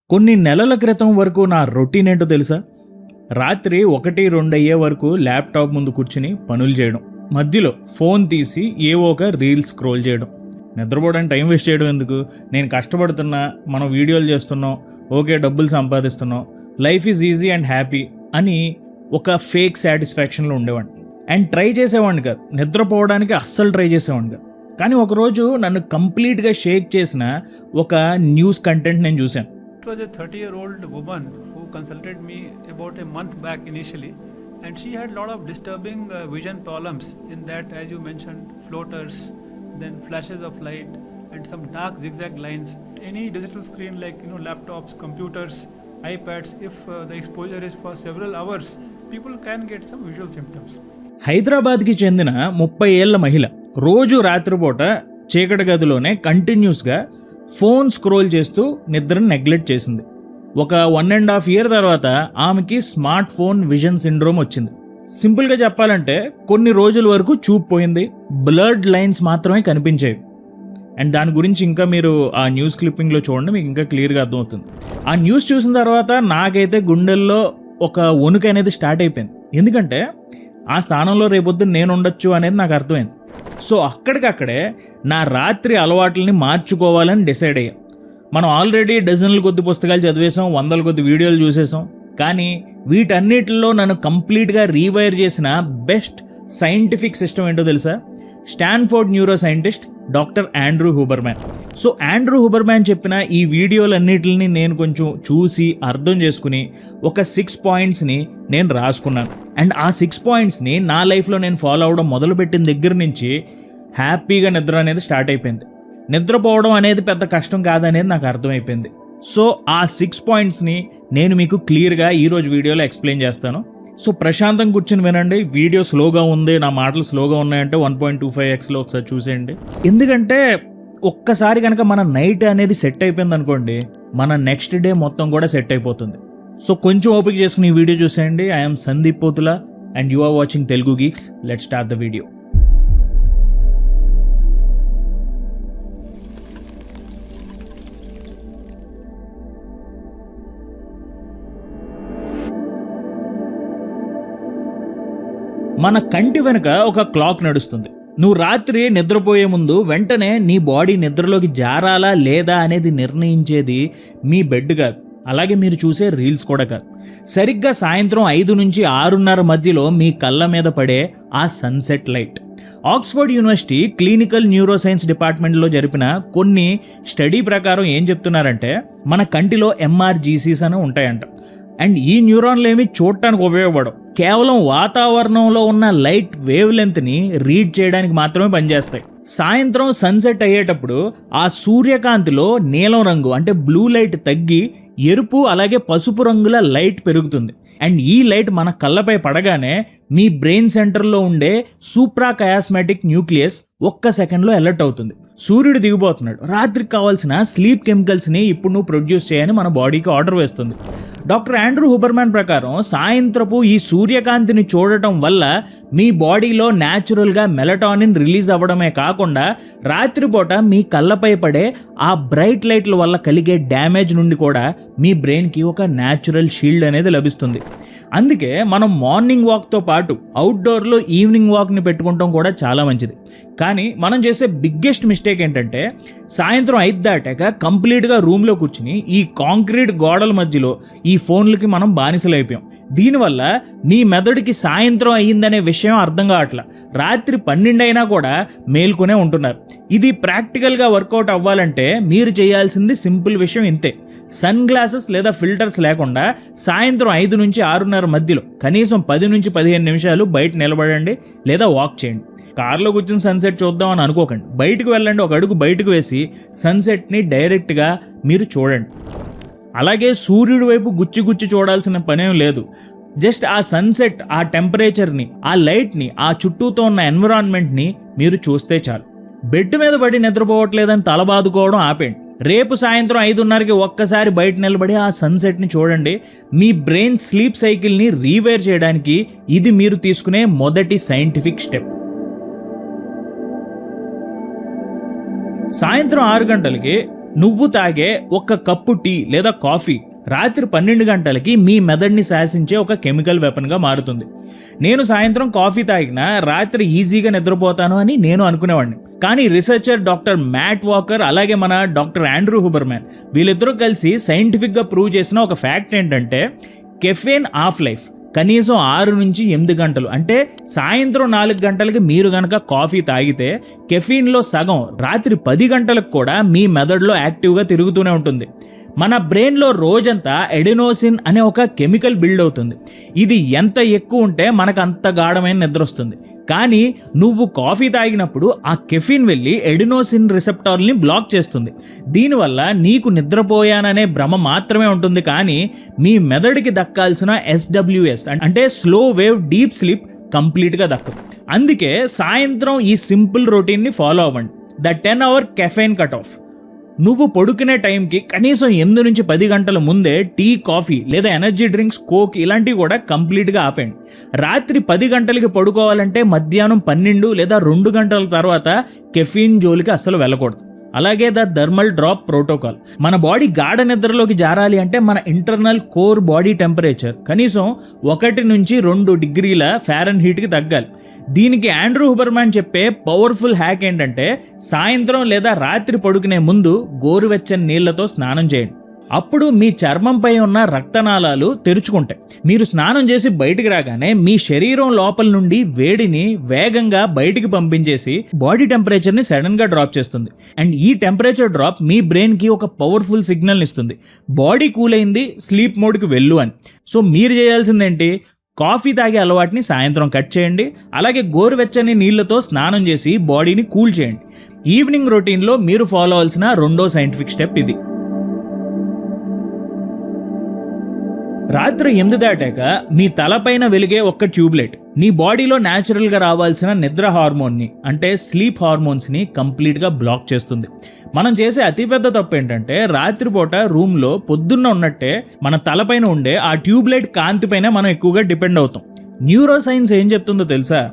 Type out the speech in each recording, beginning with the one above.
కొన్ని నెలల క్రితం వరకు నా రొటీన్ ఏంటో తెలుసా? రాత్రి 1-2 అయ్యే వరకు ల్యాప్టాప్ ముందు కూర్చుని పనులు చేయడం, మధ్యలో ఫోన్ తీసి ఏవో ఒక రీల్స్ స్క్రోల్ చేయడం. నిద్రపోవడానికి టైం వేస్ట్ చేయడం ఎందుకు? నేను కష్టపడుతున్నా, మనం వీడియోలు చేస్తున్నాం, ఓకే డబ్బులు సంపాదిస్తున్నాం, life is easy and happy అని ఒక ఫేక్ సాటిస్ఫాక్షన్లో ఉండేవాడిని. అండ్ ట్రై చేసేవాడిని కాదు, నిద్రపోవడానికి అస్సలు ట్రై చేసేవాడిని కాదు. కానీ ఒకరోజు నన్ను కంప్లీట్గా షేక్ చేసిన ఒక న్యూస్ కంటెంట్ నేను చూశాను. It was a 30-year-old woman who consulted me about a month back initially, and she had a lot of disturbing vision problems in that, as you mentioned, floaters, then flashes of light and some dark zigzag lines. Any digital screen like laptops, computers, iPads, if the exposure is for several hours, people can get some visual symptoms. హైదరాబాద్కి చెందిన 30 ఏళ్ల మహిళ రోజు రాత్రిపూట చీకటి గదిలోనే కంటిన్యూస్గా phone scroll చేస్తూ నిద్రను నెగ్లెక్ట్ చేసింది. ఒక 1.5 ఇయర్ తర్వాత ఆమెకి స్మార్ట్ ఫోన్ విజన్ సిండ్రోమ్ వచ్చింది. సింపుల్గా చెప్పాలంటే కొన్ని రోజుల వరకు చూపు పోయింది, బ్లర్డ్ లైన్స్ మాత్రమే కనిపించేవి. అండ్ దాని గురించి ఇంకా మీరు ఆ న్యూస్ క్లిప్పింగ్లో చూడండి, మీకు ఇంకా క్లియర్గా అర్థమవుతుంది. ఆ న్యూస్ చూసిన తర్వాత నాకైతే గుండెల్లో ఒక వణుకు అనేది స్టార్ట్ అయిపోయింది. ఎందుకంటే ఆ స్థానంలో రేపొద్దున నేను ఉండొచ్చు అనేది నాకు అర్థమైంది. సో అక్కడికక్కడే నా రాత్రి అలవాట్లని మార్చుకోవాలని డిసైడ్ అయ్యాం. మనం ఆల్రెడీ డజన్ల కొద్ది పుస్తకాలు చదివేసాం, 100 కొద్ది వీడియోలు చూసేసాం. కానీ వీటన్నిటిలో నన్ను కంప్లీట్గా రీవైర్ చేసిన బెస్ట్ సైంటిఫిక్ సిస్టమ్ ఏంటో తెలుసా? Stanford neuroscientist doctor Andrew Huberman. So Andrew Huberman చెప్పిన ఈ వీడియోలన్నిటిని నేను కొంచెం చూసి అర్థం చేసుకుని ఒక 6 పాయింట్స్ని నేను రాసుకున్నాను. అండ్ ఆ 6 పాయింట్స్ని నా లైఫ్లో నేను ఫాలో అవడం మొదలుపెట్టిన దగ్గర నుంచి హ్యాపీగా నిద్ర అనేది స్టార్ట్ అయిపోయింది. నిద్రపోవడం అనేది పెద్ద కష్టం కాదనేది నాకు అర్థమైపోయింది. సో ఆ 6 పాయింట్స్ని నేను మీకు క్లియర్గా ఈరోజు వీడియోలో ఎక్స్ప్లెయిన్ చేస్తాను. సో ప్రశాంతంగా కూర్చొని వినండి. వీడియో స్లోగా ఉంది, నా మాటలు స్లోగా ఉన్నాయంటే 1.25xలో ఒకసారి చూసేయండి. ఎందుకంటే ఒక్కసారి కనుక మన నైట్ అనేది సెట్ అయిపోయింది అనుకోండి, మన నెక్స్ట్ డే మొత్తం కూడా సెట్ అయిపోతుంది. సో కొంచెం ఓపిక చేసుకుని ఈ వీడియో చూసేయండి. I'm Sandeep Pothula and you are watching Telugu geeks. Let's start the video. మన కంటి వెనుక ఒక క్లాక్ నడుస్తుంది. నువ్వు రాత్రి నిద్రపోయే ముందు వెంటనే నీ బాడీ నిద్రలోకి జారాలా లేదా అనేది నిర్ణయించేది మీ బెడ్ కాదు, అలాగే మీరు చూసే రీల్స్ కూడా కాదు. సరిగ్గా సాయంత్రం 5 నుంచి 6:30 మధ్యలో మీ కళ్ళ మీద పడే ఆ sunset light. Oxford university clinical neuro science డిపార్ట్మెంట్లో జరిపిన కొన్ని స్టడీ ప్రకారం ఏం చెప్తున్నారంటే, మన కంటిలో MRGCs అని ఉంటాయంట. అండ్ ఈ న్యూరాన్లు ఏమి చూడటానికి ఉపయోగపడవు, కేవలం వాతావరణంలో ఉన్న లైట్ వేవ్ లెంత్ని రీడ్ చేయడానికి మాత్రమే పనిచేస్తాయి. సాయంత్రం సన్సెట్ అయ్యేటప్పుడు ఆ సూర్యకాంతిలో నీలం రంగు అంటే బ్లూ లైట్ తగ్గి ఎరుపు అలాగే పసుపు రంగుల లైట్ పెరుగుతుంది. అండ్ ఈ లైట్ మన కళ్ళపై పడగానే మీ బ్రెయిన్ సెంటర్లో ఉండే సూప్రాకయాస్మాటిక్ న్యూక్లియస్ 1 సెకండ్లో అలర్ట్ అవుతుంది. సూర్యుడు దిగిపోతున్నాడు, రాత్రికి కావాల్సిన స్లీప్ కెమికల్స్ని ఇప్పుడు నువ్వు ప్రొడ్యూస్ చేయని మన బాడీకి ఆర్డర్ వేస్తుంది. డాక్టర్ ఆండ్రూ హుబర్మ్యాన్ ప్రకారం సాయంత్రపు ఈ సూర్యకాంతిని చూడటం వల్ల మీ బాడీలో న్యాచురల్గా మెలటానిన్ రిలీజ్ అవ్వడమే కాకుండా రాత్రిపూట మీ కళ్ళపై పడే ఆ బ్రైట్ లైట్ల వల్ల కలిగే డ్యామేజ్ నుండి కూడా మీ బ్రెయిన్కి ఒక న్యాచురల్ షీల్డ్ అనేది లభిస్తుంది. అందుకే మనం మార్నింగ్ వాక్తో పాటు అవుట్డోర్లో ఈవినింగ్ వాక్ని పెట్టుకుంటాం కూడా చాలా మంచిది. కానీ మనం చేసే బిగ్గెస్ట్ మిస్టేక్ ఏంటంటే, సాయంత్రం 5 దాటాక కంప్లీట్గా రూమ్లో కూర్చుని ఈ కాంక్రీట్ గోడల మధ్యలో ఈ ఫోన్లకి మనం బానిసలైపోయాం. దీనివల్ల మీ మెదడుకి సాయంత్రం అయ్యిందనే విషయం అర్థం కావట్లా, రాత్రి 12 అయినా కూడా మేల్కొనే ఉంటున్నారు. ఇది ప్రాక్టికల్గా వర్కౌట్ అవ్వాలంటే మీరు చేయాల్సింది సింపుల్ విషయం ఇంతే. సన్ గ్లాసెస్ లేదా ఫిల్టర్స్ లేకుండా సాయంత్రం 5 నుంచి 6:30 మధ్యలో కనీసం 10 నుంచి 15 నిమిషాలు బయట నిలబడండి లేదా వాక్ చేయండి. కార్లో కూర్చొని సన్సెట్ చూద్దాం అని అనుకోకండి, బయటకు వెళ్ళండి, ఒక అడుగు బయటకు వేసి సన్సెట్ని డైరెక్ట్గా మీరు చూడండి. అలాగే సూర్యుడి వైపు గుచ్చి చూడాల్సిన పనేం లేదు. జస్ట్ ఆ సన్సెట్, ఆ టెంపరేచర్ని, ఆ లైట్ని, ఆ చుట్టూతో ఉన్న ఎన్విరాన్మెంట్ని మీరు చూస్తే చాలు. బెడ్ మీద పడి నిద్రపోవట్లేదని తల బాదుకోవడం ఆపేయండి. రేపు సాయంత్రం 5:30కి ఒక్కసారి బయట నిలబడి ఆ సన్సెట్ని చూడండి. మీ బ్రెయిన్ స్లీప్ సైకిల్ని రీవైర్ చేయడానికి ఇది మీరు తీసుకునే మొదటి సైంటిఫిక్ స్టెప్. సాయంత్రం 6 గంటలకి నువ్వు తాగే ఒక కప్పు టీ లేదా కాఫీ రాత్రి 12 గంటలకి మీ మెదడుని శాసించే ఒక కెమికల్ వెపన్గా మారుతుంది. నేను సాయంత్రం కాఫీ తాగినా రాత్రి ఈజీగా నిద్రపోతాను అని నేను అనుకునేవాడిని. కానీ రీసెర్చర్ డాక్టర్ మ్యాట్ వాకర్ అలాగే మన డాక్టర్ ఆండ్రూ హుబర్మ్యాన్ వీళ్ళిద్దరూ కలిసి సైంటిఫిక్గా ప్రూవ్ చేసిన ఒక ఫ్యాక్ట్ ఏంటంటే కెఫెన్ హాఫ్ లైఫ్ కనీసం 6 నుంచి 8 గంటలు. అంటే సాయంత్రం 4 గంటలకి మీరు కనుక కాఫీ తాగితే కెఫీన్లో సగం రాత్రి 10 గంటలకు కూడా మీ మెదడులో యాక్టివ్గా తిరుగుతూనే ఉంటుంది. మన బ్రెయిన్లో రోజంతా ఎడినోసిన్ అనే ఒక కెమికల్ బిల్డ్ అవుతుంది. ఇది ఎంత ఎక్కువ ఉంటే మనకు అంత గాఢమైన నిద్ర వస్తుంది. కానీ నువ్వు కాఫీ తాగినప్పుడు ఆ కెఫిన్ వెళ్ళి ఎడినోసిన్ రిసెప్టార్ని బ్లాక్ చేస్తుంది. దీనివల్ల నీకు నిద్రపోయాననే భ్రమ మాత్రమే ఉంటుంది, కానీ మీ మెదడుకి దక్కాల్సిన SWS అంటే స్లో వేవ్ డీప్ స్లీప్ కంప్లీట్గా దక్కదు. అందుకే సాయంత్రం ఈ సింపుల్ రొటీన్ని ఫాలో అవ్వండి. The 10-hour caffeine cut off. నువ్వు పడుకునే టైంకి కనీసం 8 నుంచి 10 గంటల ముందే టీ, కాఫీ లేదా ఎనర్జీ డ్రింక్స్, కోక్ ఇలాంటివి కూడా కంప్లీట్గా ఆపేయండి. రాత్రి 10 గంటలకి పడుకోవాలంటే మధ్యాహ్నం 12 లేదా 2 గంటల తర్వాత కెఫీన్ జోలికి అస్సలు వెళ్ళకూడదు. అలాగే ద థర్మల్ డ్రాప్ ప్రోటోకాల్. మన బాడీ గాఢ నిద్రలోకి జారాలి అంటే మన ఇంటర్నల్ కోర్ బాడీ టెంపరేచర్ కనీసం 1 నుంచి 2 డిగ్రీల ఫారెన్హీట్కి తగ్గాలి. దీనికి ఆండ్రూ హుబర్మ్యాన్ చెప్పే పవర్ఫుల్ హ్యాక్ ఏంటంటే సాయంత్రం లేదా రాత్రి పడుకునే ముందు గోరువెచ్చని నీళ్లతో స్నానం చేయండి. అప్పుడు మీ చర్మంపై ఉన్న రక్తనాళాలు తెరుచుకుంటాయి. మీరు స్నానం చేసి బయటికి రాగానే మీ శరీరం లోపల నుండి వేడిని వేగంగా బయటికి పంపించేసి బాడీ టెంపరేచర్ని సడన్గా డ్రాప్ చేస్తుంది. అండ్ ఈ టెంపరేచర్ డ్రాప్ మీ బ్రెయిన్కి ఒక పవర్ఫుల్ సిగ్నల్ని ఇస్తుంది, బాడీ కూల్ అయింది, స్లీప్ మోడ్కి వెళ్ళు అని. సో మీరు చేయాల్సిందేంటి, కాఫీ తాగే అలవాటుని సాయంత్రం కట్ చేయండి. అలాగే గోరువెచ్చని నీళ్లతో స్నానం చేసి బాడీని కూల్ చేయండి. ఈవినింగ్ రొటీన్లో మీరు ఫాలో అవ్వాల్సిన 2వ సైంటిఫిక్ స్టెప్ ఇది. రాత్రి 8 దాటాక మీ తలపైన వెలిగే ఒక ట్యూబ్లైట్ నీ బాడీలో న్యాచురల్గా రావాల్సిన నిద్ర హార్మోన్ని అంటే స్లీప్ హార్మోన్స్ని కంప్లీట్గా బ్లాక్ చేస్తుంది. మనం చేసే అతిపెద్ద తప్పు ఏంటంటే రాత్రిపూట రూమ్లో పొద్దున్న ఉన్నట్టే మన తలపైన ఉండే ఆ ట్యూబ్లైట్ కాంతిపైన మనం ఎక్కువగా డిపెండ్ అవుతాం. న్యూరో సైన్స్ ఏం చెప్తుందో తెలుసా,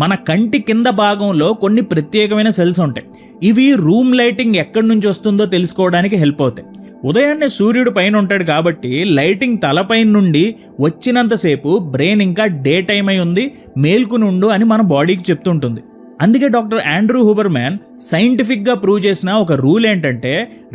మన కంటి కింద భాగంలో కొన్ని ప్రత్యేకమైన సెల్స్ ఉంటాయి. ఇవి రూమ్ లైటింగ్ ఎక్కడి నుంచి వస్తుందో తెలుసుకోవడానికి హెల్ప్ అవుతాయి. ఉదయాన్నే సూర్యుడు పైన ఉంటాడు కాబట్టి లైటింగ్ తలపైన నుండి వచ్చినంతసేపు బ్రెయిన్ ఇంకా డే టైం అయి ఉంది, మేల్కుని ఉండు అని మన బాడీకి చెప్తుంటుంది. అందుకే డాక్టర్ ఆండ్రూ హుబర్మ్యాన్ సైంటిఫిక్గా ప్రూవ్ చేసిన ఒక రూల్ ఏంటంటే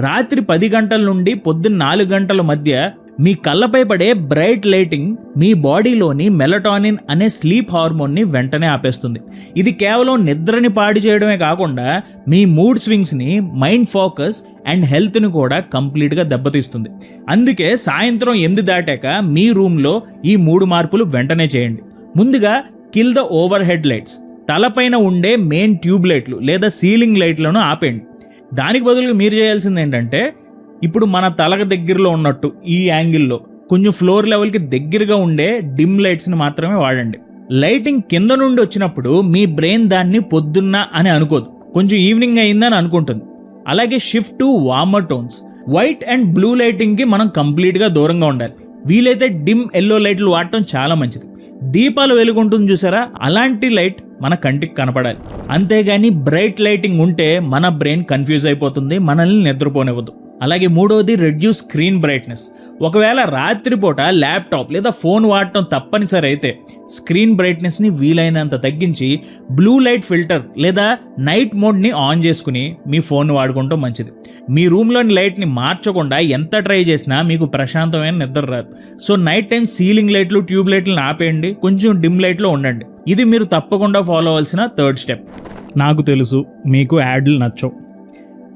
రాత్రి 10 గంటల నుండి పొద్దున్న 4 గంటల మధ్య మీ కళ్ళపై పడే బ్రైట్ లైటింగ్ మీ బాడీలోని మెలటానిన్ అనే స్లీప్ హార్మోన్ని వెంటనే ఆపేస్తుంది. ఇది కేవలం నిద్రని పాడు చేయడమే కాకుండా మీ మూడ్ స్వింగ్స్ని, మైండ్ ఫోకస్ అండ్ హెల్త్ని కూడా కంప్లీట్గా దెబ్బతీస్తుంది. అందుకే సాయంత్రం 8 దాటాక మీ రూమ్లో ఈ 3 మార్పులు వెంటనే చేయండి. ముందుగా kill the over head lights. తలపైన ఉండే మెయిన్ ట్యూబ్ లైట్లు లేదా సీలింగ్ లైట్లను ఆపేయండి. దానికి బదులుగా మీరు చేయాల్సింది ఏంటంటే ఇప్పుడు మన తలకు దగ్గరలో ఉన్నట్టు ఈ యాంగిల్లో కొంచెం ఫ్లోర్ లెవెల్కి దగ్గరగా ఉండే డిమ్ లైట్స్ని మాత్రమే వాడండి. లైటింగ్ కింద నుండి వచ్చినప్పుడు మీ బ్రెయిన్ దాన్ని పొద్దున్న అని అనుకోదు, కొంచెం ఈవినింగ్ అయిందని అనుకుంటుంది. అలాగే shift to warmer tones. White and blue లైటింగ్కి మనం కంప్లీట్గా దూరంగా ఉండాలి. వీలైతే డిమ్ ఎల్లో లైట్లు వాడటం చాలా మంచిది. దీపాలు వెలుగుంటుంది చూసారా, అలాంటి లైట్ మన కంటికి కనపడాలి. అంతేగాని బ్రైట్ లైటింగ్ ఉంటే మన బ్రెయిన్ కన్ఫ్యూజ్ అయిపోతుంది, మనల్ని నిద్రపోనివ్వదు. అలాగే 3వది రెడ్యూస్ స్క్రీన్ బ్రైట్నెస్. ఒకవేళ రాత్రిపూట ల్యాప్టాప్ లేదా ఫోన్ వాడటం తప్పనిసరి అయితే స్క్రీన్ బ్రైట్నెస్ని వీలైనంత తగ్గించి బ్లూ లైట్ ఫిల్టర్ లేదా నైట్ మోడ్ని ఆన్ చేసుకుని మీ ఫోన్ వాడుకుంటాం మంచిది. మీ రూమ్లోని లైట్ని మార్చకుండా ఎంత ట్రై చేసినా మీకు ప్రశాంతమైన నిద్ర రాదు. సో నైట్ టైం సీలింగ్ లైట్లు, ట్యూబ్ లైట్లను ఆపేయండి, కొంచెం డిమ్ లైట్లో ఉండండి. ఇది మీరు తప్పకుండా ఫాలో అవ్వాల్సిన 3rd స్టెప్. నాకు తెలుసు మీకు యాడ్లు నచ్చవు,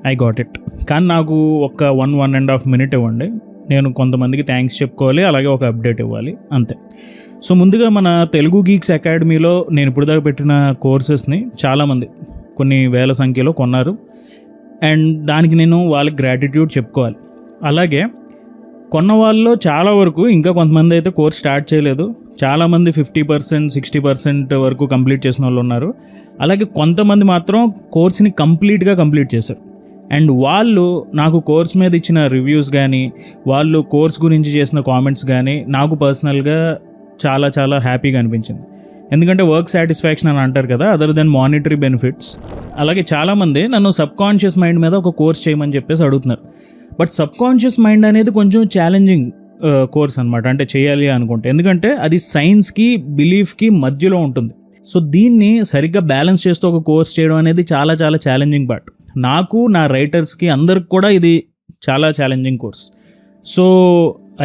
ఐ గాట్ ఇట్. కానీ నాకు ఒక 1.5 మినిట్ ఇవ్వండి, నేను కొంతమందికి థ్యాంక్స్ చెప్పుకోవాలి, అలాగే ఒక అప్డేట్ ఇవ్వాలి, అంతే. సో ముందుగా మన తెలుగు గీక్స్ అకాడమీలో నేను ఇప్పుడు దాకా పెట్టిన కోర్సెస్ని చాలామంది కొన్ని వేల సంఖ్యలో కొన్నారు. అండ్ దానికి నేను వాళ్ళకి గ్రాటిట్యూడ్ చెప్పుకోవాలి. అలాగే కొన్న వాళ్ళలో చాలా వరకు ఇంకా కొంతమంది అయితే కోర్స్ స్టార్ట్ చేయలేదు. చాలామంది 50%, 60% వరకు కంప్లీట్ చేసిన వాళ్ళు ఉన్నారు. అలాగే కొంతమంది మాత్రం కోర్స్ని కంప్లీట్గా కంప్లీట్ చేశారు. అండ్ వాళ్ళు నాకు కోర్స్ మీద ఇచ్చిన రివ్యూస్ కానీ, వాళ్ళు కోర్స్ గురించి చేసిన కామెంట్స్ కానీ నాకు పర్సనల్గా చాలా చాలా హ్యాపీగా అనిపించింది. ఎందుకంటే వర్క్ సాటిస్ఫాక్షన్ అని అంటారు కదా, అదర్ దెన్ మానిటరీ బెనిఫిట్స్. అలాగే చాలామంది నన్ను సబ్ కాన్షియస్ మైండ్ మీద ఒక కోర్స్ చేయమని చెప్పేసి అడుగుతున్నారు. బట్ సబ్ కాన్షియస్ మైండ్ అనేది కొంచెం ఛాలెంజింగ్ కోర్స్ అనమాట, అంటే చేయాలి అనుకుంటే. ఎందుకంటే అది సైన్స్కి బిలీఫ్కి మధ్యలో ఉంటుంది. సో దీన్ని సరిగ్గా బ్యాలెన్స్ చేస్తూ ఒక కోర్స్ చేయడం అనేది చాలా చాలా ఛాలెంజింగ్ పార్ట్. నాకు, నా రైటర్స్కి అందరికి కూడా ఇది చాలా ఛాలెంజింగ్ కోర్స్. సో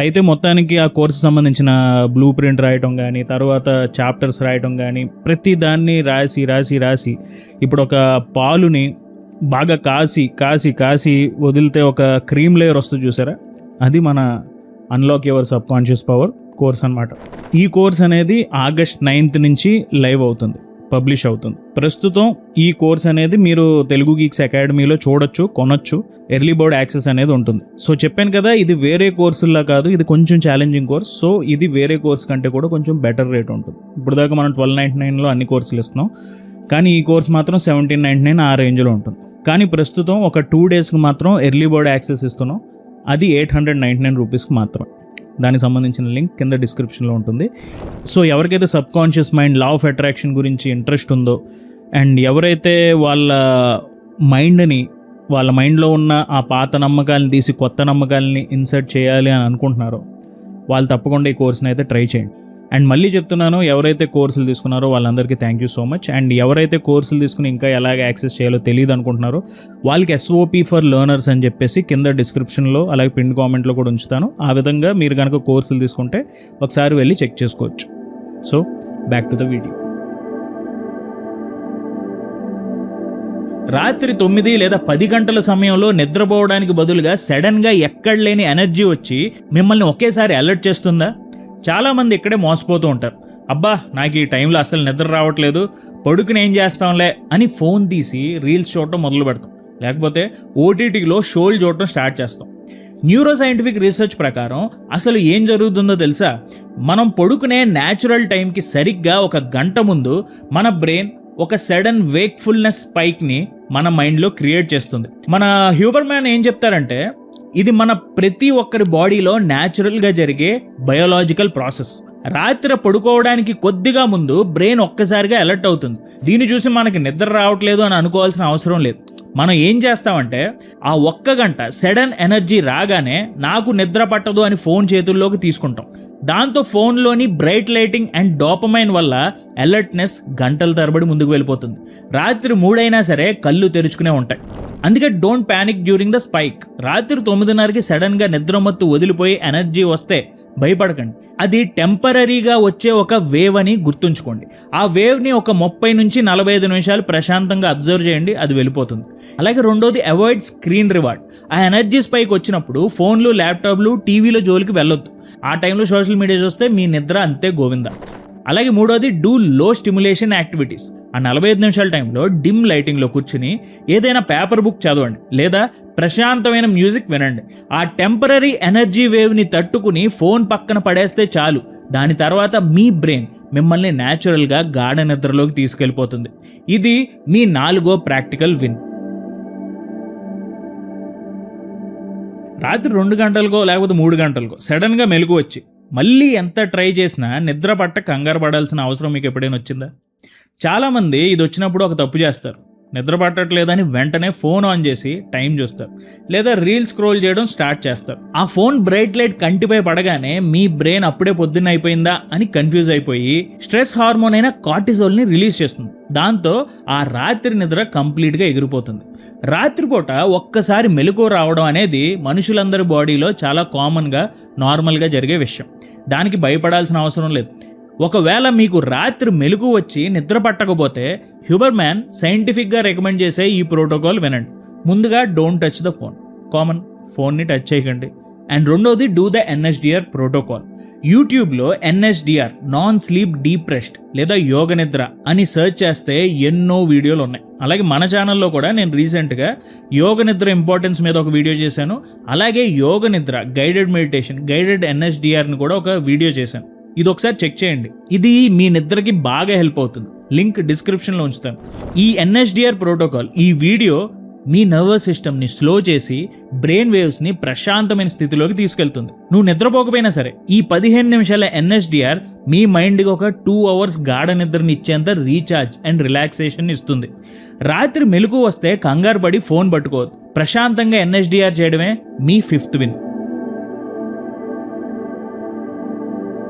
అయితే మొత్తానికి ఆ కోర్సు సంబంధించిన బ్లూ ప్రింట్ రాయటం కానీ, తర్వాత చాప్టర్స్ రాయటం కానీ, ప్రతి దాన్ని రాసి రాసి రాసి ఇప్పుడు ఒక పాలుని బాగా కాసి కాసి కాసి వదిలితే ఒక క్రీమ్ లేయర్ వస్తుంది చూసారా, అది మన unlock your sub conscious power course అనమాట. ఈ కోర్స్ అనేది August 9th నుంచి లైవ్ అవుతుంది, పబ్లిష్ అవుతుంది. ప్రస్తుతం ఈ కోర్స్ అనేది మీరు తెలుగు గీక్స్ అకాడమీలో చూడొచ్చు, కొనొచ్చు. ఎర్లీ బర్డ్ యాక్సెస్ అనేది ఉంటుంది. సో చెప్పాను కదా, ఇది వేరే కోర్సుల్లా కాదు, ఇది కొంచెం ఛాలెంజింగ్ కోర్స్. సో ఇది వేరే కోర్స్ కంటే కూడా కొంచెం బెటర్ రేట్ ఉంటుంది. ఇప్పుడు దాకా మనం 1299లో అన్ని కోర్సులు ఇస్తున్నాం, కానీ ఈ కోర్స్ మాత్రం 1799 ఆ రేంజ్లో ఉంటుంది. కానీ ప్రస్తుతం ఒక 2 daysకి మాత్రం ఎర్లీ బర్డ్ యాక్సెస్ ఇస్తున్నాం, అది 899 రూపీస్కి మాత్రం. దానికి సంబంధించిన లింక్ కింద డిస్క్రిప్షన్లో ఉంటుంది. సో ఎవరికైతే sub conscious mind, law of attraction గురించి ఇంట్రెస్ట్ ఉందో, అండ్ ఎవరైతే వాళ్ళ మైండ్లో ఉన్న ఆ పాత నమ్మకాలను తీసి కొత్త నమ్మకాలని ఇన్సర్ట్ చేయాలి అని అనుకుంటున్నారో, వాళ్ళు తప్పకుండా ఈ కోర్స్ని అయితే ట్రై చేయండి. అండ్ మళ్ళీ చెప్తున్నాను, ఎవరైతే కోర్సులు తీసుకున్నారో వాళ్ళందరికీ thank you so much. And ఎవరైతే కోర్సులు తీసుకుని ఇంకా ఎలాగ యాక్సెస్ చేయాలో తెలియదు అనుకుంటున్నారో వాళ్ళకి SOP ఫర్ లెర్నర్స్ అని చెప్పేసి కింద డిస్క్రిప్షన్లో అలాగే పిన్ కామెంట్లో కూడా ఉంచుతాను. ఆ విధంగా మీరు కనుక కోర్సులు తీసుకుంటే ఒకసారి వెళ్ళి చెక్ చేసుకోవచ్చు. So back to the video. రాత్రి 9 లేదా 10 గంటల సమయంలో నిద్రపోవడానికి బదులుగా సడన్గా ఎక్కడ లేని ఎనర్జీ వచ్చి మిమ్మల్ని ఒకేసారి అలర్ట్ చేస్తుందా? చాలామంది ఇక్కడే మోసపోతూ ఉంటారు. అబ్బా, నాకు ఈ టైంలో అసలు నిద్ర రావట్లేదు, పడుకుని ఏం చేస్తాంలే అని ఫోన్ తీసి రీల్స్ చూడటం మొదలు పెడతాం, లేకపోతే OTTలో షోలు చూడటం స్టార్ట్ చేస్తాం. న్యూరో సైంటిఫిక్ రీసెర్చ్ ప్రకారం అసలు ఏం జరుగుతుందో తెలుసా? మనం పడుకునే న్యాచురల్ టైంకి సరిగ్గా 1 గంట ముందు మన బ్రెయిన్ ఒక సడన్ వేక్ఫుల్నెస్ స్పైక్ని మన మైండ్లో క్రియేట్ చేస్తుంది. మన హ్యూబర్మ్యాన్ ఏం చెప్తారంటే, ఇది మన ప్రతి ఒక్కరి బాడీలో న్యాచురల్గా జరిగే బయోలాజికల్ ప్రాసెస్. రాత్రి పడుకోవడానికి కొద్దిగా ముందు బ్రెయిన్ ఒక్కసారిగా అలర్ట్ అవుతుంది. దీన్ని చూసి మనకి నిద్ర రావట్లేదు అని అనుకోవాల్సిన అవసరం లేదు. మనం ఏం చేస్తామంటే, ఆ 1 గంట సడన్ ఎనర్జీ రాగానే నాకు నిద్ర పట్టదు అని ఫోన్ చేతుల్లోకి తీసుకుంటాం. దాంతో ఫోన్లోని బ్రైట్ లైటింగ్ అండ్ డోపమైన్ వల్ల అలర్ట్నెస్ గంటల తరబడి ముందుకు వెళ్ళిపోతుంది. రాత్రి 3 అయినా సరే కళ్ళు తెరుచుకునే ఉంటాయి. అందుకే don't panic during the spike. రాత్రి 9:30కి సడన్గా నిద్రమత్తు వదిలిపోయి ఎనర్జీ వస్తే భయపడకండి. అది టెంపరీగా వచ్చే ఒక వేవ్ అని గుర్తుంచుకోండి. ఆ వేవ్ని ఒక 30 నుంచి 45 నిమిషాలు ప్రశాంతంగా అబ్జర్వ్ చేయండి, అది వెళ్ళిపోతుంది. అలాగే రెండోది, అవాయిడ్ స్క్రీన్ రివార్డ్. ఆ ఎనర్జీ స్పైక్ వచ్చినప్పుడు ఫోన్లు, ల్యాప్టాప్లు, టీవీలో జోలికి వెళ్ళొద్దు. ఆ టైంలో సోషల్ మీడియా చూస్తే మీ నిద్ర అంతే గోవిందా. అలాగే మూడోది, డూ లో స్టిమ్యులేషన్ యాక్టివిటీస్. ఆ 45 నిమిషాల టైంలో డిమ్ లైటింగ్లో కూర్చుని ఏదైనా పేపర్ బుక్ చదవండి, లేదా ప్రశాంతమైన మ్యూజిక్ వినండి. ఆ టెంపరీ ఎనర్జీ వేవ్ని తట్టుకుని ఫోన్ పక్కన పడేస్తే చాలు. దాని తర్వాత మీ బ్రెయిన్ మిమ్మల్ని న్యాచురల్గా గాఢ నిద్రలోకి తీసుకెళ్ళిపోతుంది. ఇది మీ 4వ ప్రాక్టికల్ విన్. రాత్రి 2 గంటలకో లేకపోతే 3 గంటలకో సడన్గా మెలుగు వచ్చి మళ్ళీ ఎంత ట్రై చేసినా నిద్ర పట్ట కంగారు పడాల్సిన అవసరం మీకు ఎప్పుడైనా వచ్చిందా? చాలామంది ఇది వచ్చినప్పుడు ఒక తప్పు చేస్తారు. నిద్ర పట్టట్లేదని వెంటనే ఫోన్ ఆన్ చేసి టైం చూస్తారు, లేదా రీల్ స్క్రోల్ చేయడం స్టార్ట్ చేస్తారు. ఆ ఫోన్ బ్రైట్ లైట్ కంటిపై పడగానే మీ బ్రెయిన్ అప్పుడే పొద్దున్న అయిపోయిందా అని కన్ఫ్యూజ్ అయిపోయి స్ట్రెస్ హార్మోన్ అయిన కార్టిజోల్ని రిలీజ్ చేస్తుంది. దాంతో ఆ రాత్రి నిద్ర కంప్లీట్గా ఎగిరిపోతుంది. రాత్రిపూట ఒక్కసారి మెలకువ రావడం అనేది మనుషులందరి బాడీలో చాలా కామన్గా, నార్మల్గా జరిగే విషయం. దానికి భయపడాల్సిన అవసరం లేదు. ఒకవేళ మీకు రాత్రి మెలుగు వచ్చి నిద్ర పట్టకపోతే హ్యూబర్మ్యాన్ సైంటిఫిక్గా రికమెండ్ చేసే ఈ ప్రోటోకాల్ వినండి. ముందుగా don't touch the phone, common, ఫోన్ని టచ్ చేయకండి. అండ్ రెండోది, డూ ద NSDR ప్రోటోకాల్. యూట్యూబ్లో NSDR, non sleep deep rest లేదా యోగ నిద్ర అని సెర్చ్ చేస్తే ఎన్నో వీడియోలు ఉన్నాయి. అలాగే మన ఛానల్లో కూడా నేను రీసెంట్గా యోగ నిద్ర ఇంపార్టెన్స్ మీద ఒక వీడియో చేశాను. అలాగే యోగ నిద్ర గైడెడ్ మెడిటేషన్, గైడెడ్ NSDRని కూడా ఒక వీడియో చేశాను. ఇది ఒకసారి చెక్ చేయండి. ఇది మీ నిద్రకి బాగా హెల్ప్ అవుతుంది. లింక్ డిస్క్రిప్షన్లో ఉంచుతాను. ఈ NSDR ప్రోటోకాల్, ఈ వీడియో మీ నర్వస్ సిస్టమ్ని స్లో చేసి బ్రెయిన్ వేవ్స్ని ప్రశాంతమైన స్థితిలోకి తీసుకెళ్తుంది. నువ్వు నిద్రపోకపోయినా సరే ఈ 15 నిమిషాల NSDR మీ మైండ్కి ఒక 2 hours గాఢ నిద్రని ఇచ్చేంత రీఛార్జ్ అండ్ రిలాక్సేషన్ ఇస్తుంది. రాత్రి మెలకు వస్తే కంగారు పడి ఫోన్ పట్టుకోవద్దు. ప్రశాంతంగా NSDR చేయడమే మీ 5th విన్.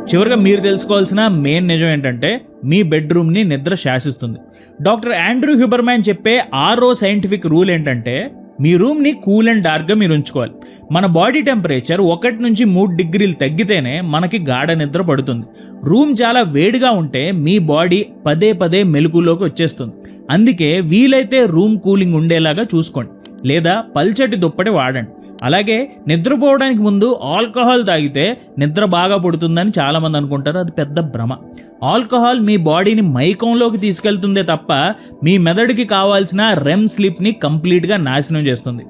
చివరిగా మీరు తెలుసుకోవాల్సిన మెయిన్ నిజం ఏంటంటే మీ బెడ్రూమ్ని నిద్ర శాసిస్తుంది. డాక్టర్ ఆండ్రూ హ్యూబర్మాన్ చెప్పే 6వ సైంటిఫిక్ రూల్ ఏంటంటే మీ రూమ్ని కూల్ అండ్ డార్క్గా మీరు ఉంచుకోవాలి. మన బాడీ టెంపరేచర్ 1 నుంచి 3 degrees తగ్గితేనే మనకి గాఢ నిద్ర పడుతుంది. రూమ్ చాలా వేడిగా ఉంటే మీ బాడీ పదే పదే మెలకులోకి వచ్చేస్తుంది. అందుకే వీలైతే రూమ్ కూలింగ్ ఉండేలాగా చూసుకోండి, లేదా పల్చటి దుప్పటి వాడండి. అలాగే నిద్రపోవడానికి ముందు ఆల్కహాల్ తాగితే నిద్ర బాగా పడుతుందని చాలామంది అనుకుంటారు. అది పెద్ద భ్రమ. ఆల్కహాల్ మీ బాడీని మైకంలోకి తీసుకెళ్తుందే తప్ప మీ మెదడుకి కావాల్సిన రెమ్ స్లీప్ని కంప్లీట్గా నాశనం చేస్తుంది.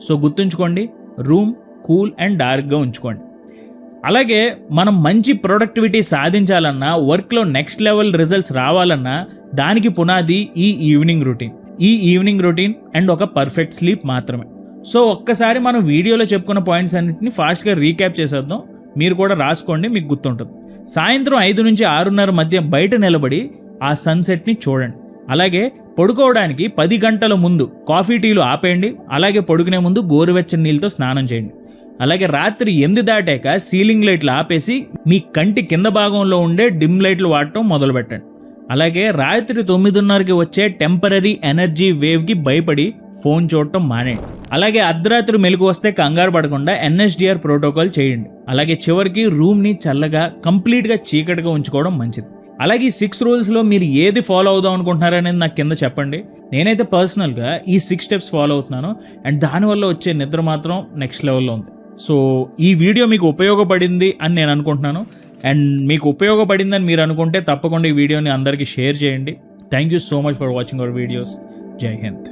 సో గుర్తుంచుకోండి, రూమ్ కూల్ అండ్ డార్క్గా ఉంచుకోండి. అలాగే మనం మంచి ప్రొడక్టివిటీ సాధించాలన్నా, వర్క్లో నెక్స్ట్ లెవెల్ రిజల్ట్స్ రావాలన్నా దానికి పునాది ఈ ఈవినింగ్ రొటీన్ అండ్ ఒక పర్ఫెక్ట్ స్లీప్ మాత్రమే. సో ఒక్కసారి మనం వీడియోలో చెప్పుకున్న పాయింట్స్ అన్నింటినీ ఫాస్ట్గా రీక్యాప్ చేసేద్దాం. మీరు కూడా రాసుకోండి, మీకు గుర్తుంటుంది. సాయంత్రం 5 నుంచి 6:30 మధ్య బయట నిలబడి ఆ సన్సెట్ని చూడండి. అలాగే పడుకోవడానికి 10 గంటల ముందు కాఫీ టీలు ఆపేయండి. అలాగే పడుకునే ముందు గోరువెచ్చని నీళ్ళతో స్నానం చేయండి. అలాగే రాత్రి 8 దాటాక సీలింగ్ లైట్లు ఆపేసి మీ కంటి కింద భాగంలో ఉండే డిమ్ లైట్లు వాడటం మొదలుపెట్టండి. అలాగే రాత్రి 9:30కి వచ్చే టెంపరరీ ఎనర్జీ వేవ్కి భయపడి ఫోన్ చూడటం మానేయండి. అలాగే అర్ధరాత్రి మెలకు వస్తే కంగారు పడకుండా NSDR ప్రోటోకాల్ చేయండి. అలాగే చివరికి రూమ్ని చల్లగా కంప్లీట్గా చీకటిగా ఉంచుకోవడం మంచిది. అలాగే ఈ 6 రూల్స్లో మీరు ఏది ఫాలో అవుదాం అనుకుంటున్నారనేది నాకు కింద చెప్పండి. నేనైతే పర్సనల్గా ఈ 6 steps ఫాలో అవుతున్నాను అండ్ దానివల్ల వచ్చే నిద్ర మాత్రం నెక్స్ట్ లెవెల్లో ఉంది. సో ఈ వీడియో మీకు ఉపయోగపడింది అని నేను అనుకుంటున్నాను. అండ్ మీకు ఉపయోగపడిందని మీరు అనుకుంటే తప్పకుండా ఈ వీడియోని అందరికీ షేర్ చేయండి. Thank you so much for watching our videos. జై హింద్.